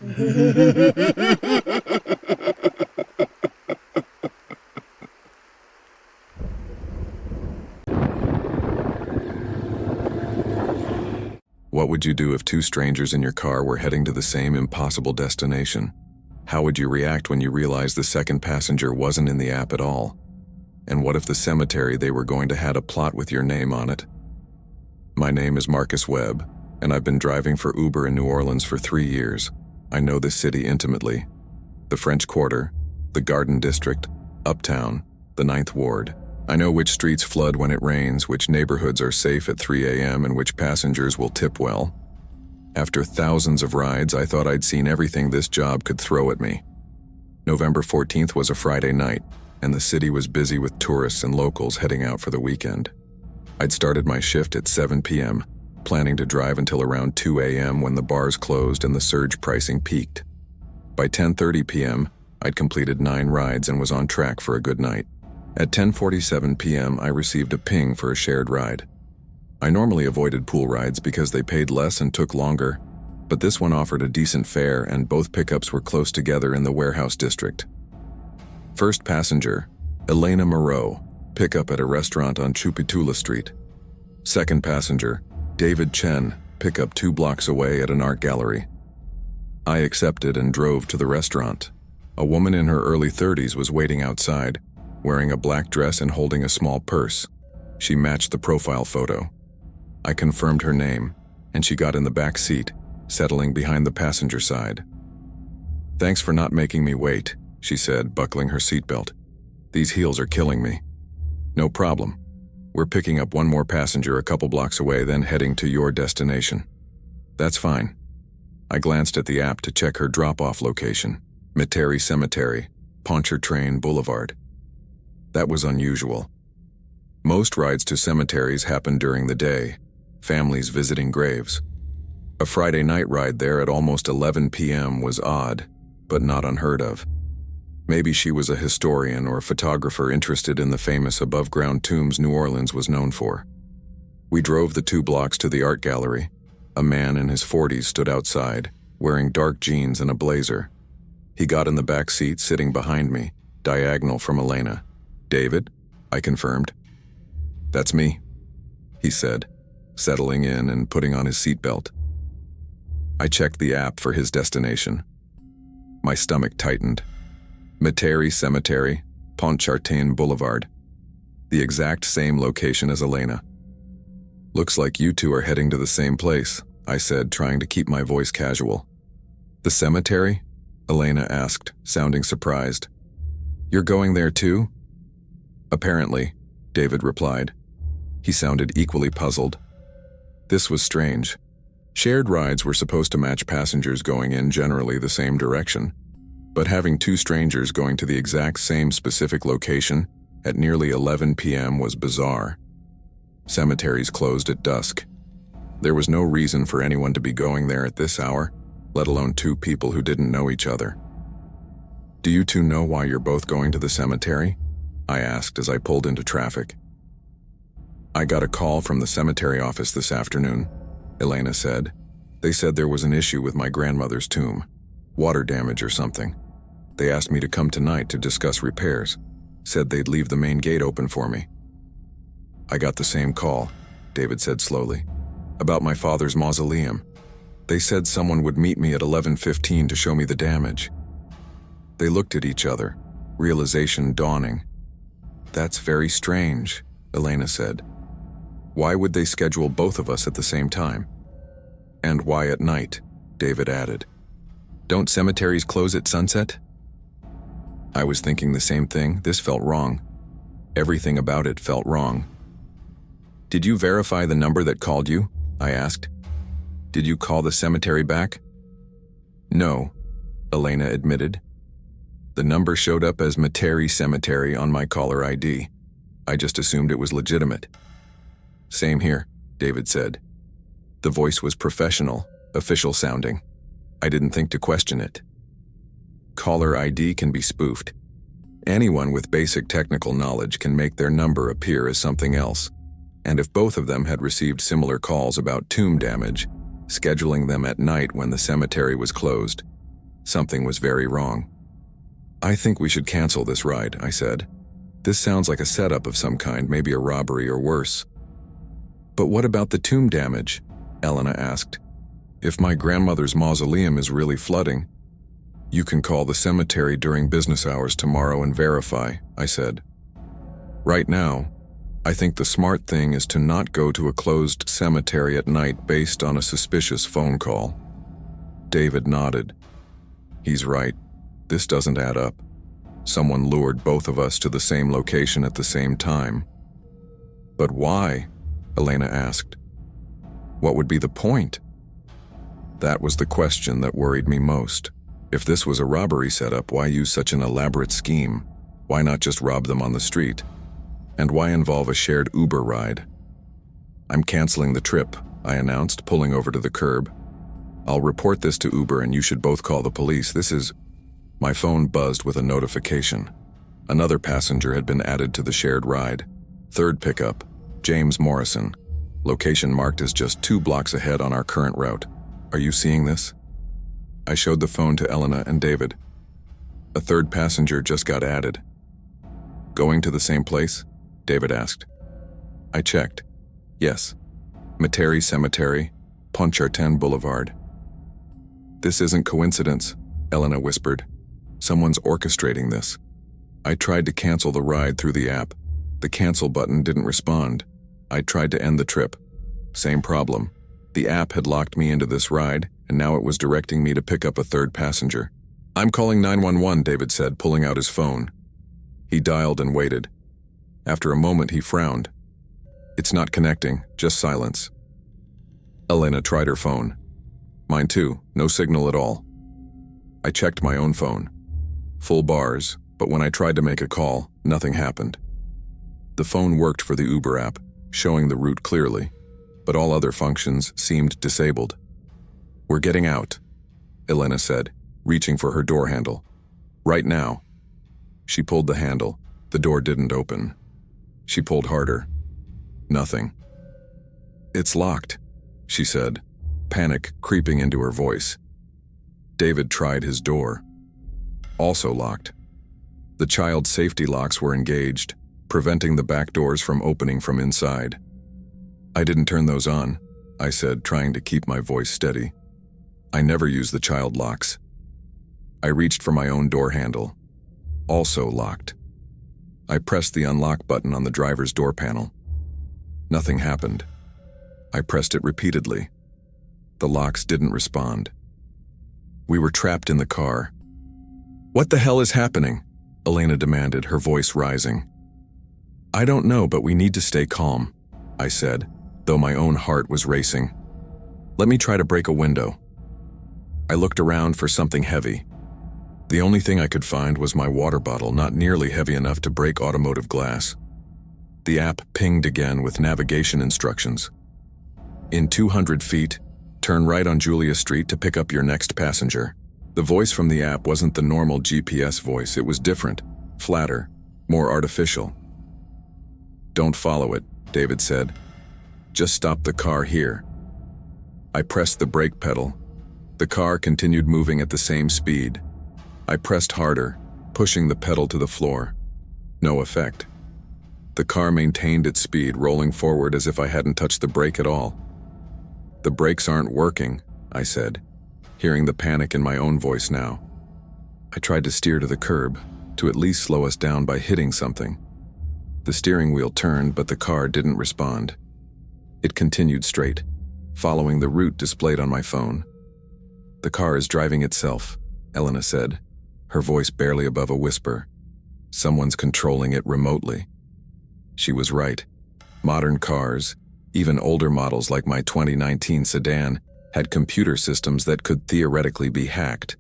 What would you do if two strangers in your car were heading to the same impossible destination? How would you react when you realized the second passenger wasn't in the app at all? And what if the cemetery they were going to had a plot with your name on it? My name is Marcus Webb, and I've been driving for Uber in New Orleans for 3 years. I know this city intimately. The French Quarter, the Garden District, Uptown, the Ninth Ward. I know which streets flood when it rains, which neighborhoods are safe at 3 a.m., and which passengers will tip well. After thousands of rides, I thought I'd seen everything this job could throw at me. November 14th was a Friday night, and the city was busy with tourists and locals heading out for the weekend. I'd started my shift at 7 p.m., planning to drive until around 2 a.m. when the bars closed and the surge pricing peaked. By 10:30 p.m., I'd completed 9 rides and was on track for a good night. At 10:47 p.m., I received a ping for a shared ride. I normally avoided pool rides because they paid less and took longer, but this one offered a decent fare and both pickups were close together in the warehouse district. First passenger, Elena Moreau, pickup at a restaurant on Chupitula Street. Second passenger, David Chen, pickup 2 blocks away at an art gallery. I accepted and drove to the restaurant. A woman in her early 30s was waiting outside, wearing a black dress and holding a small purse. She matched the profile photo. I confirmed her name, and she got in the back seat, settling behind the passenger side. "Thanks for not making me wait," she said, buckling her seatbelt. "These heels are killing me." "No problem. We're picking up one more passenger a couple blocks away, then heading to your destination." "That's fine." I glanced at the app to check her drop-off location, Metairie Cemetery, Pontchartrain Boulevard. That was unusual. Most rides to cemeteries happen during the day, families visiting graves. A Friday night ride there at almost 11 p.m. was odd, but not unheard of. Maybe she was a historian or a photographer interested in the famous above-ground tombs New Orleans was known for. We drove the 2 blocks to the art gallery. A man in his 40s stood outside, wearing dark jeans and a blazer. He got in the back seat, sitting behind me, diagonal from Elena. "David?" I confirmed. "That's me," he said, settling in and putting on his seatbelt. I checked the app for his destination. My stomach tightened. Metairie Cemetery, Pontchartrain Boulevard. The exact same location as Elena. "Looks like you two are heading to the same place," I said, trying to keep my voice casual. "The cemetery?" Elena asked, sounding surprised. "You're going there too?" "Apparently," David replied. He sounded equally puzzled. This was strange. Shared rides were supposed to match passengers going in generally the same direction, but having 2 strangers going to the exact same specific location at nearly 11 p.m. was bizarre. Cemeteries closed at dusk. There was no reason for anyone to be going there at this hour, let alone 2 people who didn't know each other. "Do you two know why you're both going to the cemetery?" I asked as I pulled into traffic. "I got a call from the cemetery office this afternoon," Elena said. "They said there was an issue with my grandmother's tomb, water damage or something. They asked me to come tonight to discuss repairs, said they'd leave the main gate open for me." "I got the same call," David said slowly, "about my father's mausoleum. They said someone would meet me at 11:15 to show me the damage." They looked at each other, realization dawning. "That's very strange," Elena said. "Why would they schedule both of us at the same time?" "And why at night?" David added. "Don't cemeteries close at sunset?" I was thinking the same thing. This felt wrong. Everything about it felt wrong. "Did you verify the number that called you?" I asked. "Did you call the cemetery back?" "No," Elena admitted. "The number showed up as Metairie Cemetery on my caller ID. I just assumed it was legitimate." "Same here," David said. The voice was professional, official sounding. I didn't think to question it. Caller ID can be spoofed. Anyone with basic technical knowledge can make their number appear as something else. And if both of them had received similar calls about tomb damage, scheduling them at night when the cemetery was closed, Something was very wrong. "I think we should cancel this ride," I said. "This sounds like a setup of some kind, maybe a robbery or worse." "But what about the tomb damage?" Elena asked. "If my grandmother's mausoleum is really flooding..." "You can call the cemetery during business hours tomorrow and verify," I said. "Right now, I think the smart thing is to not go to a closed cemetery at night based on a suspicious phone call." David nodded. "He's right. This doesn't add up. Someone lured both of us to the same location at the same time." "But why?" Elena asked. "What would be the point?" That was the question that worried me most. If this was a robbery setup, why use such an elaborate scheme? Why not just rob them on the street? And why involve a shared Uber ride? "I'm canceling the trip," I announced, pulling over to the curb. "I'll report this to Uber and you should both call the police. This is..." My phone buzzed with a notification. Another passenger had been added to the shared ride. Third pickup, James Morrison. Location marked as just 2 blocks ahead on our current route. "Are you seeing this?" I showed the phone to Elena and David. "A third passenger just got added." "Going to the same place?" David asked. I checked. "Yes. Metairie Cemetery, Pontchartrain Boulevard." "This isn't coincidence," Elena whispered. "Someone's orchestrating this." I tried to cancel the ride through the app. The cancel button didn't respond. I tried to end the trip. Same problem. The app had locked me into this ride, and now it was directing me to pick up a third passenger. "I'm calling 911, David said, pulling out his phone. He dialed and waited. After a moment, he frowned. "It's not connecting, just silence." Elena tried her phone. Mine too, no signal at all. I checked my own phone. Full bars, but when I tried to make a call, nothing happened. The phone worked for the Uber app, showing the route clearly, but all other functions seemed disabled. "We're getting out," Elena said, reaching for her door handle. "Right now." She pulled the handle. The door didn't open. She pulled harder. Nothing. "It's locked," she said, panic creeping into her voice. David tried his door. Also locked. The child safety locks were engaged, preventing the back doors from opening from inside. "I didn't turn those on," I said, trying to keep my voice steady. "I never use the child locks." I reached for my own door handle. Also locked. I pressed the unlock button on the driver's door panel. Nothing happened. I pressed it repeatedly. The locks didn't respond. We were trapped in the car. "What the hell is happening?" Elena demanded, her voice rising. "I don't know, but we need to stay calm," I said, though my own heart was racing. "Let me try to break a window." I looked around for something heavy. The only thing I could find was my water bottle, not nearly heavy enough to break automotive glass. The app pinged again with navigation instructions. "In 200 feet, turn right on Julia Street to pick up your next passenger." The voice from the app wasn't the normal GPS voice. It was different, flatter, more artificial. "Don't follow it," David said. "Just stop the car here." I pressed the brake pedal. The car continued moving at the same speed. I pressed harder, pushing the pedal to the floor. No effect. The car maintained its speed, rolling forward as if I hadn't touched the brake at all. "The brakes aren't working," I said, hearing the panic in my own voice now. I tried to steer to the curb, to at least slow us down by hitting something. The steering wheel turned, but the car didn't respond. It continued straight, following the route displayed on my phone. "The car is driving itself," Elena said, her voice barely above a whisper. "Someone's controlling it remotely." She was right. Modern cars, even older models like my 2019 sedan, had computer systems that could theoretically be hacked.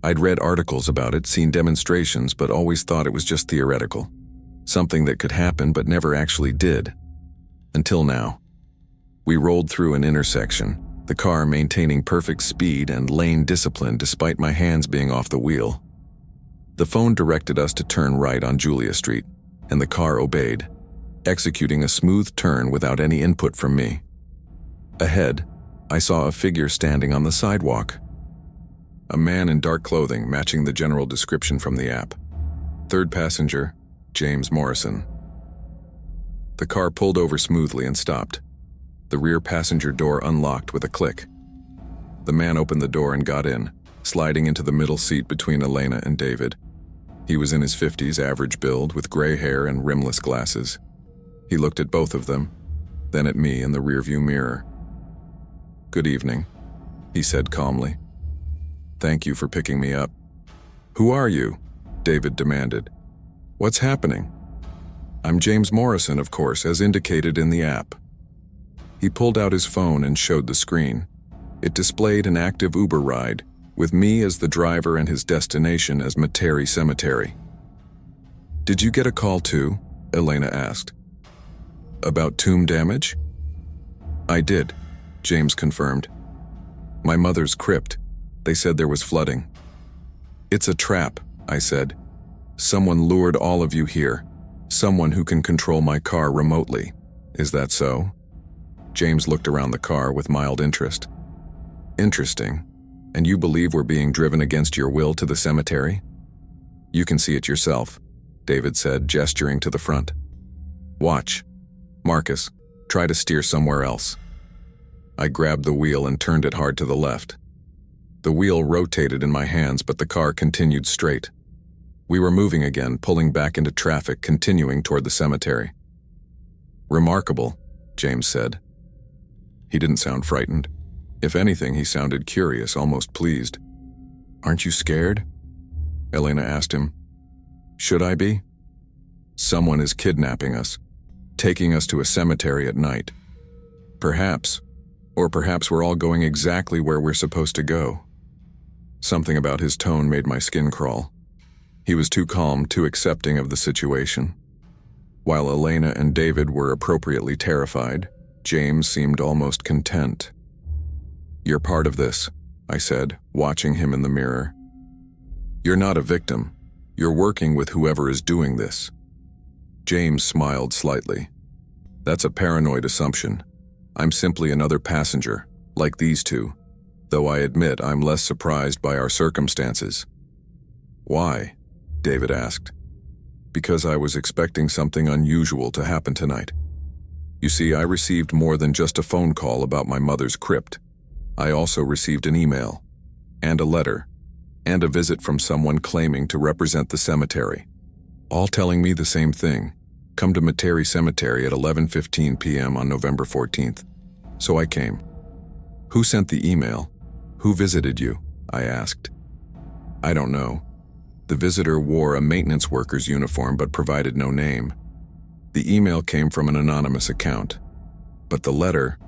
I'd read articles about it, seen demonstrations, but always thought it was just theoretical. Something that could happen but never actually did. Until now. We rolled through an intersection, the car maintaining perfect speed and lane discipline despite my hands being off the wheel. The phone directed us to turn right on Julia Street, and the car obeyed, executing a smooth turn without any input from me. Ahead, I saw a figure standing on the sidewalk. A man in dark clothing matching the general description from the app. Third passenger, James Morrison. The car pulled over smoothly and stopped. The rear passenger door unlocked with a click. The man opened the door and got in, sliding into the middle seat between Elena and David. He was in his 50s, average build, with gray hair and rimless glasses. He looked at both of them, then at me in the rearview mirror. "Good evening," he said calmly. "Thank you for picking me up." "Who are you?" David demanded. "What's happening?" "I'm James Morrison, of course, as indicated in the app." He pulled out his phone and showed the screen. It displayed an active Uber ride, with me as the driver and his destination as Metairie Cemetery. "Did you get a call too?" Elena asked. "About tomb damage?" "I did," James confirmed. "My mother's crypt. They said there was flooding." "It's a trap," I said. "Someone lured all of you here. Someone who can control my car remotely. Is that so?" James looked around the car with mild interest. "Interesting. And you believe we're being driven against your will to the cemetery?" "You can see it yourself," David said, gesturing to the front. "Watch. Marcus, try to steer somewhere else." I grabbed the wheel and turned it hard to the left. The wheel rotated in my hands, but the car continued straight. We were moving again, pulling back into traffic, continuing toward the cemetery. "Remarkable," James said. He didn't sound frightened. If anything, he sounded curious, almost pleased. "Aren't you scared?" Elena asked him. "Should I be?" "Someone is kidnapping us, taking us to a cemetery at night. Perhaps, or perhaps we're all going exactly where we're supposed to go." Something about his tone made my skin crawl. He was too calm, too accepting of the situation. While Elena and David were appropriately terrified, James seemed almost content. "You're part of this," I said, watching him in the mirror. "You're not a victim. You're working with whoever is doing this." James smiled slightly. "That's a paranoid assumption. I'm simply another passenger, like these two, though I admit I'm less surprised by our circumstances." "Why?" David asked. "Because I was expecting something unusual to happen tonight. You see, I received more than just a phone call about my mother's crypt. I also received an email, and a letter, and a visit from someone claiming to represent the cemetery, all telling me the same thing: come to Metairie Cemetery at 11:15 p.m. on November 14th. So I came." "Who sent the email? Who visited you?" I asked. "I don't know. The visitor wore a maintenance worker's uniform but provided no name. The email came from an anonymous account. But the letter..."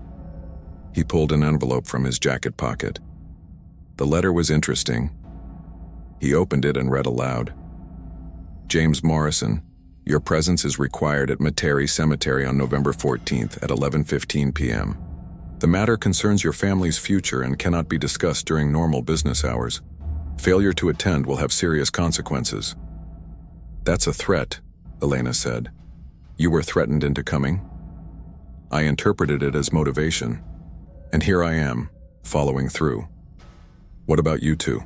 He pulled an envelope from his jacket pocket. The letter was interesting. He opened it and read aloud. "James Morrison, your presence is required at Metairie Cemetery on November 14th at 11:15 p.m. The matter concerns your family's future and cannot be discussed during normal business hours. Failure to attend will have serious consequences." "That's a threat," Elena said. "You were threatened into coming?" I interpreted it as motivation. And here I am, following through. "What about you two?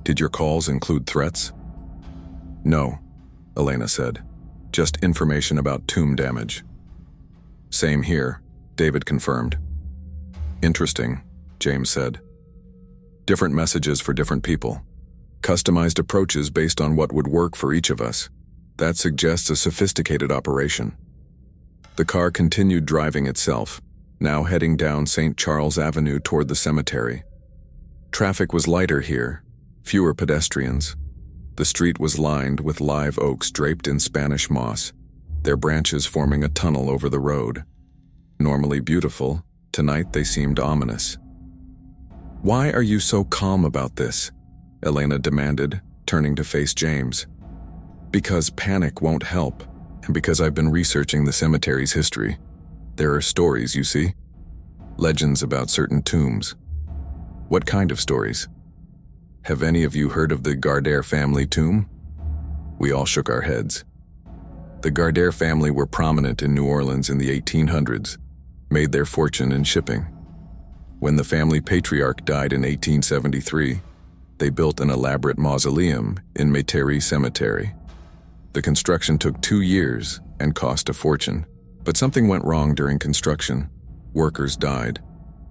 Did your calls include threats?" "No," Elena said. "Just information about tomb damage." "Same here," David confirmed. "Interesting," James said. "Different messages for different people. Customized approaches based on what would work for each of us. That suggests a sophisticated operation." The car continued driving itself, now heading down St. Charles Avenue toward the cemetery. Traffic was lighter here, fewer pedestrians. The street was lined with live oaks draped in Spanish moss, their branches forming a tunnel over the road. Normally beautiful, tonight they seemed ominous. "Why are you so calm about this?" Elena demanded, turning to face James. "Because panic won't help, and because I've been researching the cemetery's history. There are stories, you see. Legends about certain tombs." "What kind of stories?" "Have any of you heard of the Gardere family tomb?" We all shook our heads. The Gardere family were prominent in New Orleans in the 1800s, made their fortune in shipping. When the family patriarch died in 1873, They built an elaborate mausoleum in Metairie Cemetery. The construction took 2 years and cost a fortune. But something went wrong during construction. Workers died.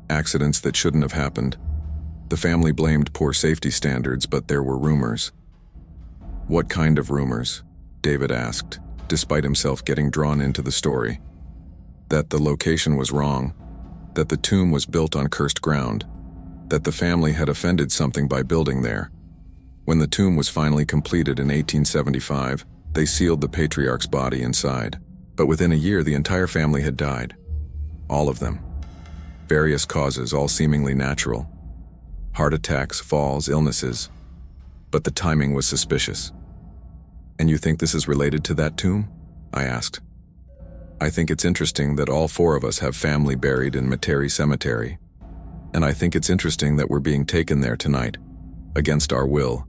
Accidents that shouldn't have happened. The family blamed poor safety standards, but there were rumors. What kind of rumors? David asked, despite himself getting drawn into the story. That the location was wrong, that the tomb was built on cursed ground, that the family had offended something by building there. When the tomb was finally completed in 1875, they sealed the patriarch's body inside. But within a year, the entire family had died. All of them. Various causes, all seemingly natural. Heart attacks, falls, illnesses. But the timing was suspicious. And you think this is related to that tomb? I asked. I think it's interesting that all 4 of us have family buried in Metairie Cemetery. And I think it's interesting that we're being taken there tonight, against our will,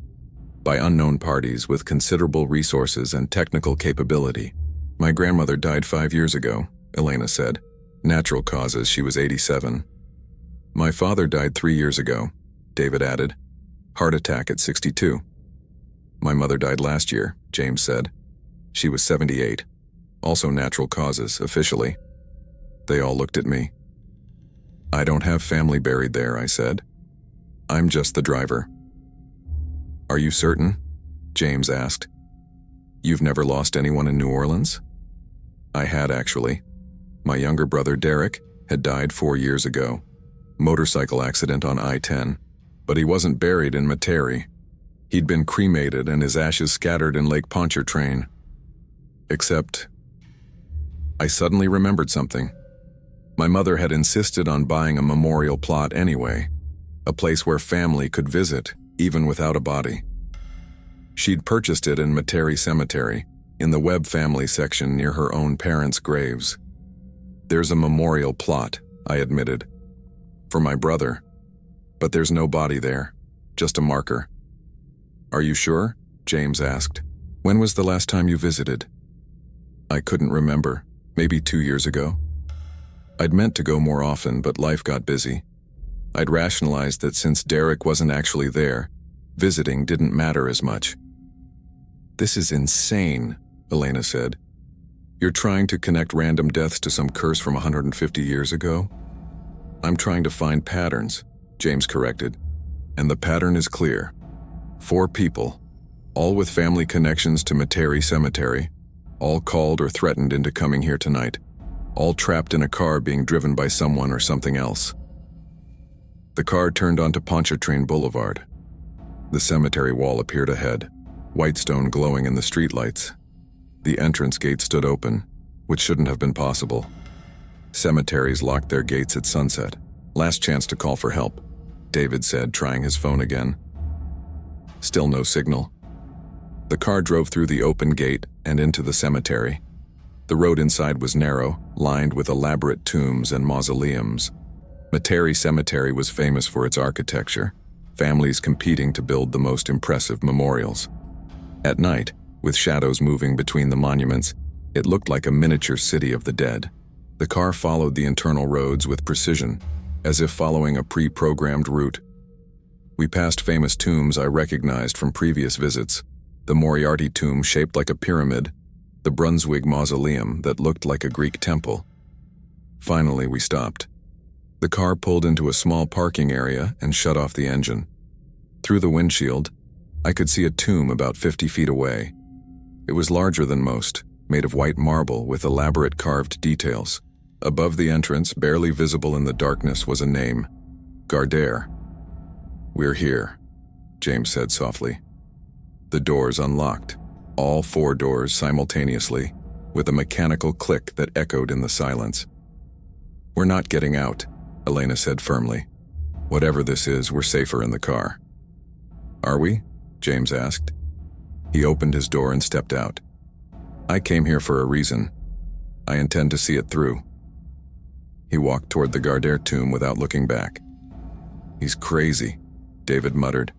by unknown parties with considerable resources and technical capability. My grandmother died 5 years ago, Elena said. Natural causes, she was 87. My father died 3 years ago, David added. Heart attack at 62. My mother died last year, James said. She was 78. Also natural causes, officially. They all looked at me. I don't have family buried there, I said. I'm just the driver. Are you certain? James asked. You've never lost anyone in New Orleans? I had, actually. My younger brother, Derek, had died 4 years ago. Motorcycle accident on I-10. But he wasn't buried in Metairie. He'd been cremated and his ashes scattered in Lake Pontchartrain. Except, I suddenly remembered something. My mother had insisted on buying a memorial plot anyway, a place where family could visit, even without a body. She'd purchased it in Metairie Cemetery, in the Webb family section near her own parents' graves. There's a memorial plot, I admitted, for my brother. But there's no body there, just a marker. Are you sure? James asked. When was the last time you visited? I couldn't remember, maybe 2 years ago. I'd meant to go more often, but life got busy. I'd rationalized that since Derek wasn't actually there, visiting didn't matter as much. This is insane, Elena said. You're trying to connect random deaths to some curse from 150 years ago? I'm trying to find patterns, James corrected. And the pattern is clear. 4 people, all with family connections to Metairie Cemetery, all called or threatened into coming here tonight, all trapped in a car being driven by someone or something else. The car turned onto Pontchartrain Boulevard. The cemetery wall appeared ahead, white stone glowing in the streetlights. The entrance gate stood open, which shouldn't have been possible. Cemeteries locked their gates at sunset. Last chance to call for help, David said, trying his phone again. Still no signal. The car drove through the open gate and into the cemetery. The road inside was narrow, lined with elaborate tombs and mausoleums. Metairie Cemetery was famous for its architecture, families competing to build the most impressive memorials. At night, with shadows moving between the monuments, it looked like a miniature city of the dead. The car followed the internal roads with precision, as if following a pre-programmed route. We passed famous tombs I recognized from previous visits. The Moriarty tomb shaped like a pyramid, the Brunswick mausoleum that looked like a Greek temple. Finally, we stopped. The car pulled into a small parking area and shut off the engine. Through the windshield, I could see a tomb about 50 feet away. It was larger than most, made of white marble with elaborate carved details. Above the entrance, barely visible in the darkness, was a name, Gardere. We're here, James said softly. The doors unlocked, all 4 doors simultaneously, with a mechanical click that echoed in the silence. We're not getting out, Elena said firmly. Whatever this is, we're safer in the car. Are we? James asked. He opened his door and stepped out. I came here for a reason. I intend to see it through. He walked toward the Gardere tomb without looking back. He's crazy, David muttered.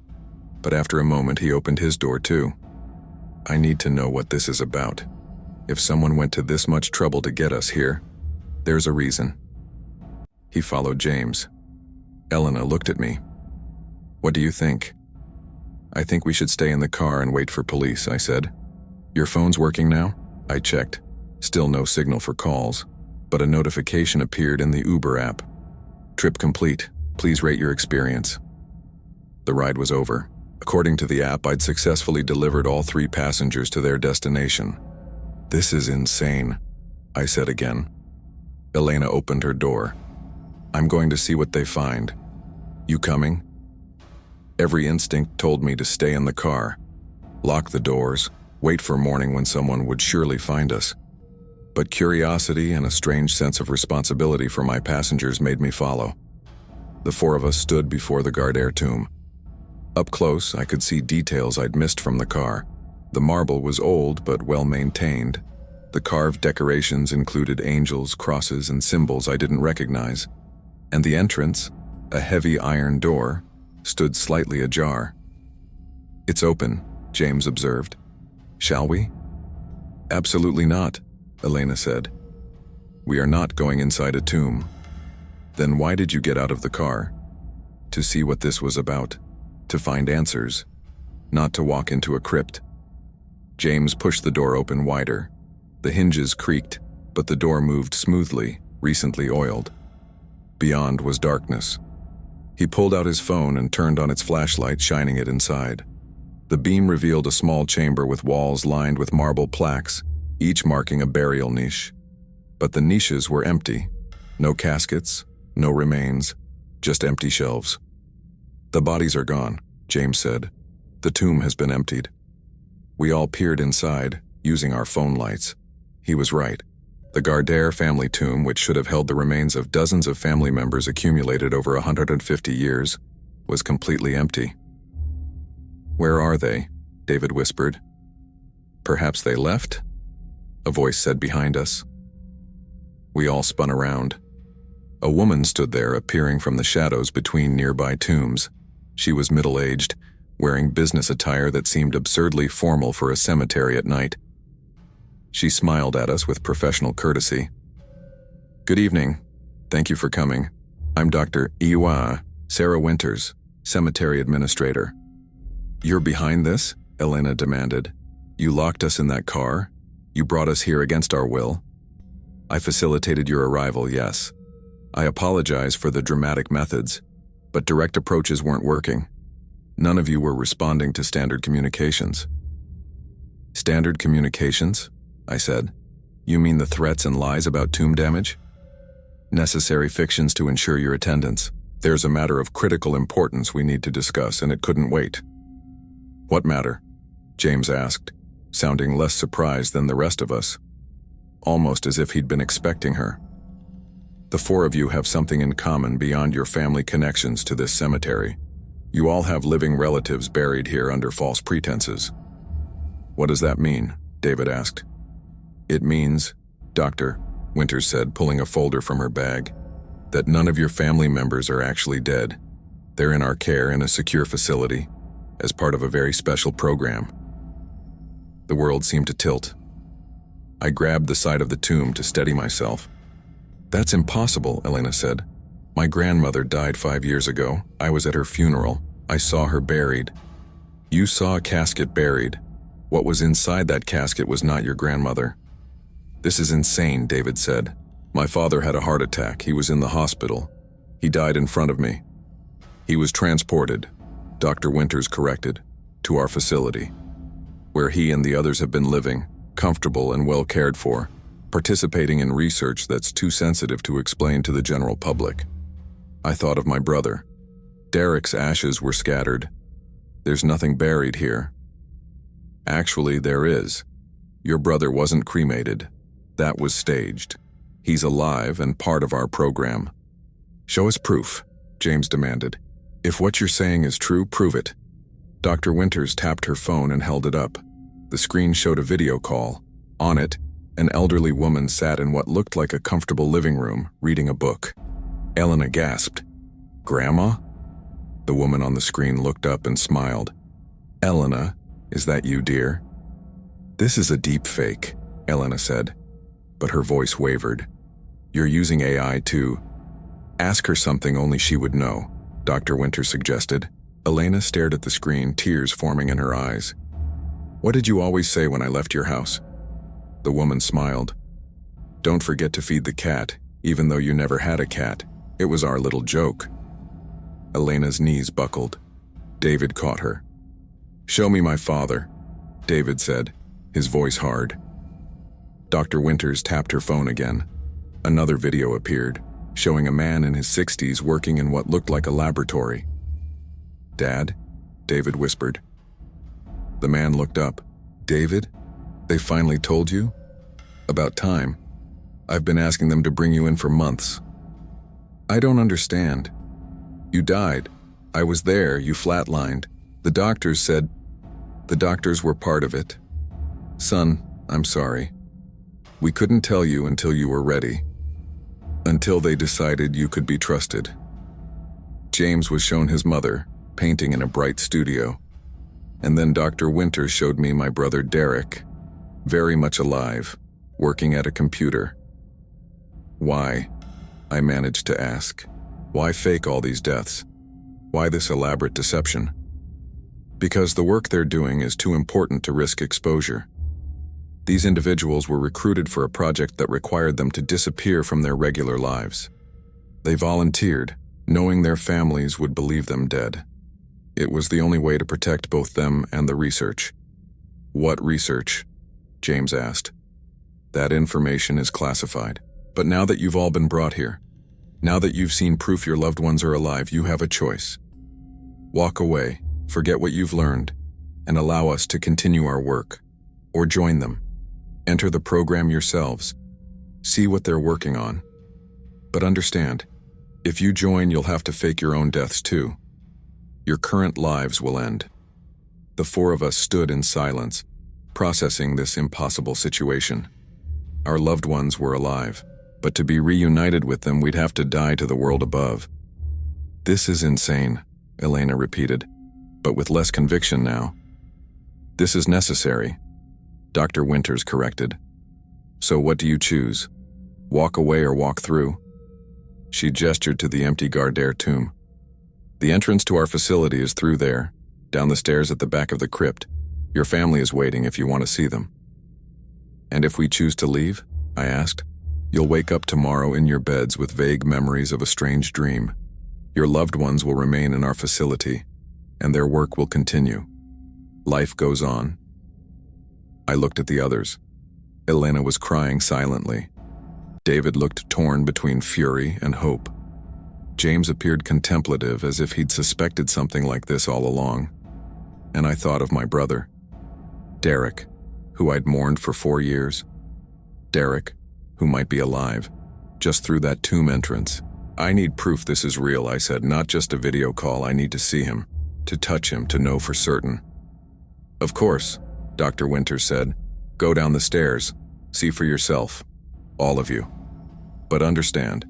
But after a moment, he opened his door too. I need to know what this is about. If someone went to this much trouble to get us here, there's a reason. He followed James. Elena looked at me. What do you think? I think we should stay in the car and wait for police, I said. Your phone's working now? I checked. Still no signal for calls, but a notification appeared in the Uber app. Trip complete. Please rate your experience. The ride was over. According to the app, I'd successfully delivered all 3 passengers to their destination. This is insane, I said again. Elena opened her door. I'm going to see what they find. You coming? Every instinct told me to stay in the car, lock the doors, wait for morning when someone would surely find us. But curiosity and a strange sense of responsibility for my passengers made me follow. The 4 of us stood before the Gardere tomb. Up close, I could see details I'd missed from the car. The marble was old but well-maintained. The carved decorations included angels, crosses, and symbols I didn't recognize. And the entrance, a heavy iron door, stood slightly ajar. It's open, James observed. Shall we? Absolutely not, Elena said. We are not going inside a tomb. Then why did you get out of the car? To see what this was about. To find answers. Not to walk into a crypt. James pushed the door open wider. The hinges creaked, but the door moved smoothly, recently oiled. Beyond was darkness. He pulled out his phone and turned on its flashlight, shining it inside. The beam revealed a small chamber with walls lined with marble plaques, each marking a burial niche. But the niches were empty. No caskets, no remains, just empty shelves. The bodies are gone, James said. The tomb has been emptied. We all peered inside, using our phone lights. He was right. The Gardere family tomb, which should have held the remains of dozens of family members accumulated over 150 years, was completely empty. Where are they? David whispered. Perhaps they left? A voice said behind us. We all spun around. A woman stood there, appearing from the shadows between nearby tombs. She was middle-aged, wearing business attire that seemed absurdly formal for a cemetery at night. She smiled at us with professional courtesy. Good evening. Thank you for coming. I'm Dr. Iwa, Sarah Winters, cemetery administrator. You're behind this? Elena demanded. You locked us in that car? You brought us here against our will? I facilitated your arrival, yes. I apologize for the dramatic methods, but direct approaches weren't working. None of you were responding to standard communications. Standard communications? I said. You mean the threats and lies about tomb damage? Necessary fictions to ensure your attendance. There's a matter of critical importance we need to discuss, and it couldn't wait. What matter? James asked, sounding less surprised than the rest of us, almost as if he'd been expecting her. The 4 of you have something in common beyond your family connections to this cemetery. You all have living relatives buried here under false pretenses. What does that mean? David asked. It means, Dr. Winters said, pulling a folder from her bag, that none of your family members are actually dead. They're in our care in a secure facility, as part of a very special program. The world seemed to tilt. I grabbed the side of the tomb to steady myself. That's impossible, Elena said. My grandmother died 5 years ago. I was at her funeral. I saw her buried. You saw a casket buried. What was inside that casket was not your grandmother. This is insane, David said. My father had a heart attack. He was in the hospital. He died in front of me. He was transported, Dr. Winters corrected, to our facility, where he and the others have been living, comfortable and well cared for, participating in research that's too sensitive to explain to the general public. I thought of my brother. Derek's ashes were scattered. There's nothing buried here. Actually, there is. Your brother wasn't cremated. That was staged. He's alive and part of our program. Show us proof, James demanded. If what you're saying is true, prove it. Dr. Winters tapped her phone and held it up. The screen showed a video call. On it, an elderly woman sat in what looked like a comfortable living room, reading a book. Elena gasped. Grandma? The woman on the screen looked up and smiled. Elena, is that you, dear? This is a deep fake, Elena said, but her voice wavered. You're using AI to... Ask her something only she would know, Dr. Winters suggested. Elena stared at the screen, tears forming in her eyes. "What did you always say when I left your house?" The woman smiled. "Don't forget to feed the cat, even though you never had a cat. It was our little joke." Elena's knees buckled. David caught her. "Show me my father," David said, his voice hard. Dr. Winters tapped her phone again. Another video appeared, showing a man in his 60s working in what looked like a laboratory. "Dad?" David whispered. The man looked up. "David? They finally told you? About time. I've been asking them to bring you in for months." "I don't understand. You died. I was there, you flatlined. The doctors said..." "The doctors were part of it. Son, I'm sorry. We couldn't tell you until you were ready. Until they decided you could be trusted." James was shown his mother, painting in a bright studio. And then Dr. Winters showed me my brother Derek, very much alive, working at a computer. "Why?" I managed to ask. "Why fake all these deaths? Why this elaborate deception?" "Because the work they're doing is too important to risk exposure. These individuals were recruited for a project that required them to disappear from their regular lives. They volunteered, knowing their families would believe them dead. It was the only way to protect both them and the research." "What research?" James asked. "That information is classified. But now that you've all been brought here, now that you've seen proof your loved ones are alive, you have a choice. Walk away, forget what you've learned, and allow us to continue our work. Or join them. Enter the program yourselves. See what they're working on. But understand, if you join, you'll have to fake your own deaths too. Your current lives will end." The four of us stood in silence, processing this impossible situation. Our loved ones were alive, but to be reunited with them, we'd have to die to the world above. "This is insane," Elena repeated, but with less conviction now. "This is necessary," Dr. Winters corrected. "So what do you choose? Walk away or walk through?" She gestured to the empty Gardere tomb. "The entrance to our facility is through there, down the stairs at the back of the crypt. Your family is waiting if you want to see them." "And if we choose to leave?" I asked. "You'll wake up tomorrow in your beds with vague memories of a strange dream. Your loved ones will remain in our facility, and their work will continue. Life goes on." I looked at the others. Elena was crying silently. David looked torn between fury and hope. James appeared contemplative, as if he'd suspected something like this all along. And I thought of my brother, Derek, who I'd mourned for 4 years. Derek, who might be alive, just through that tomb entrance. "I need proof this is real," I said, "not just a video call. I need to see him, to touch him, to know for certain." "Of course," Dr. Winters said. "Go down the stairs. See for yourself. All of you. But understand,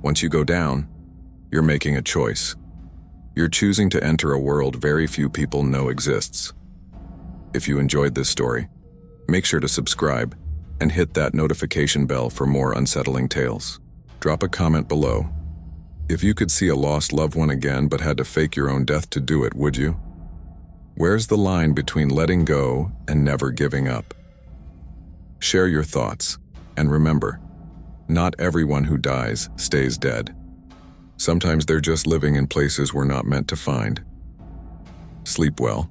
once you go down, you're making a choice. You're choosing to enter a world very few people know exists." If you enjoyed this story, make sure to subscribe and hit that notification bell for more unsettling tales. Drop a comment below. If you could see a lost loved one again but had to fake your own death to do it, would you? Where's the line between letting go and never giving up? Share your thoughts, and remember, not everyone who dies stays dead. Sometimes they're just living in places we're not meant to find. Sleep well.